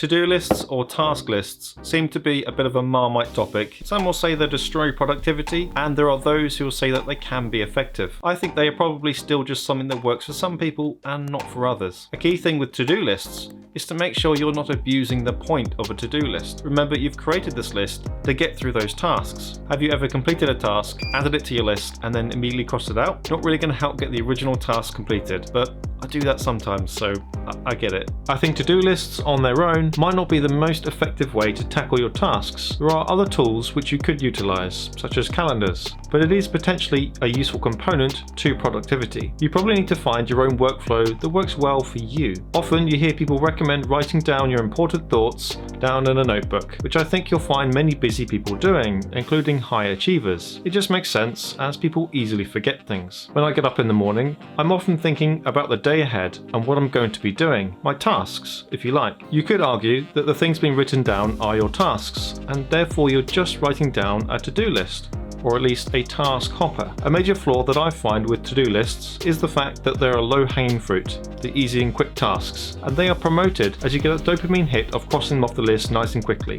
To-do lists or task lists seem to be a bit of a Marmite topic. Some will say they destroy productivity, and there are those who will say that they can be effective. I think they are probably still just something that works for some people and not for others. A key thing with to-do lists is to make sure you're not abusing the point of a to-do list. Remember, you've created this list to get through those tasks. Have you ever completed a task, added it to your list, and then immediately crossed it out? Not really going to help get the original task completed, but I do that sometimes, so I get it. I think to-do lists on their own might not be the most effective way to tackle your tasks. There are other tools which you could utilize, such as calendars, but it is potentially a useful component to productivity. You probably need to find your own workflow that works well for you. Often you hear people recommend writing down your important thoughts down in a notebook, which I think you'll find many busy people doing, including high achievers. It just makes sense as people easily forget things. When I get up in the morning, I'm often thinking about the day ahead and what I'm going to be doing, my tasks, if you like. You could argue that the things being written down are your tasks, and therefore you're just writing down a to-do list, or at least a task hopper. A major flaw that I find with to-do lists is the fact that they're a low-hanging fruit, the easy and quick tasks, and they are promoted as you get a dopamine hit of crossing them off the list nice and quickly.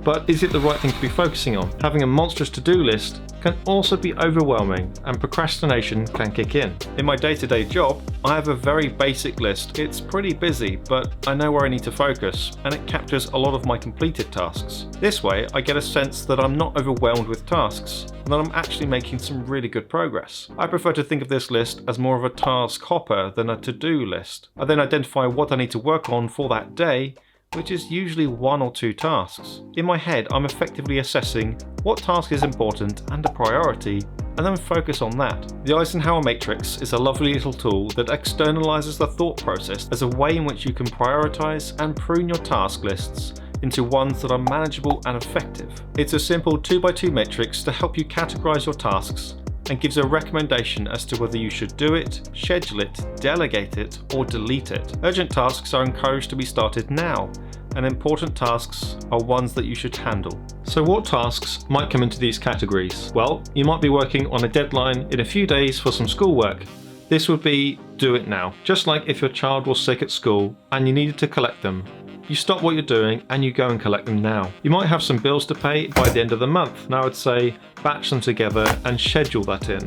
But is it the right thing to be focusing on? Having a monstrous to-do list can also be overwhelming, and procrastination can kick in. In my day-to-day job, I have a very basic list. It's pretty busy, but I know where I need to focus, and it captures a lot of my completed tasks. This way, I get a sense that I'm not overwhelmed with tasks, and that I'm actually making some really good progress. I prefer to think of this list as more of a task hopper than a to-do list. I then identify what I need to work on for that day, which is usually 1 or 2 tasks. In my head, I'm effectively assessing what task is important and a priority, and then focus on that. The Eisenhower Matrix is a lovely little tool that externalizes the thought process as a way in which you can prioritize and prune your task lists into ones that are manageable and effective. It's a simple 2x2 matrix to help you categorize your tasks and gives a recommendation as to whether you should do it, schedule it, delegate it, or delete it. Urgent tasks are encouraged to be started now, and important tasks are ones that you should handle. So what tasks might come into these categories? Well, you might be working on a deadline in a few days for some schoolwork. This would be do it now. Just like if your child was sick at school and you needed to collect them. You stop what you're doing and you go and collect them now. You might have some bills to pay by the end of the month, and I would say batch them together and schedule that in.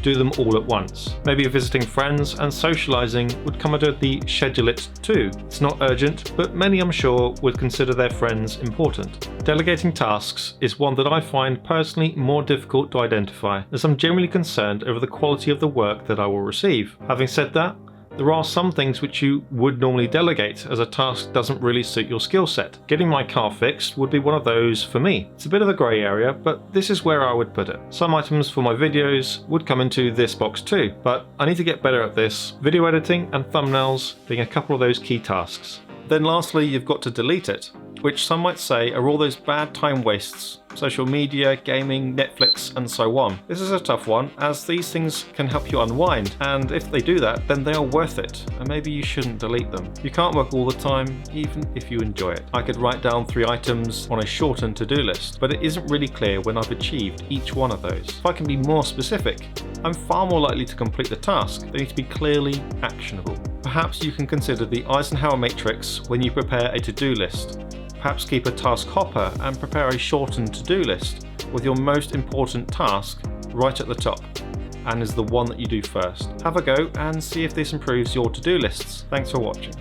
Do them all at once. Maybe visiting friends and socialising would come under the schedule it too. It's not urgent, but many I'm sure would consider their friends important. Delegating tasks is one that I find personally more difficult to identify, as I'm generally concerned over the quality of the work that I will receive. Having said that, there are some things which you would normally delegate as a task doesn't really suit your skill set. Getting my car fixed would be one of those for me. It's a bit of a grey area, but this is where I would put it. Some items for my videos would come into this box too, but I need to get better at this. Video editing and thumbnails being a couple of those key tasks. Then lastly, you've got to delete it, which some might say are all those bad time wastes. Social media, gaming, Netflix, and so on. This is a tough one, as these things can help you unwind, and if they do that, then they are worth it, and maybe you shouldn't delete them. You can't work all the time, even if you enjoy it. I could write down 3 items on a shortened to-do list, but it isn't really clear when I've achieved each one of those. If I can be more specific, I'm far more likely to complete the task. They need to be clearly actionable. Perhaps you can consider the Eisenhower Matrix when you prepare a to-do list. Perhaps keep a task hopper and prepare a shortened to-do list with your most important task right at the top and is the one that you do first. Have a go and see if this improves your to-do lists. Thanks for watching.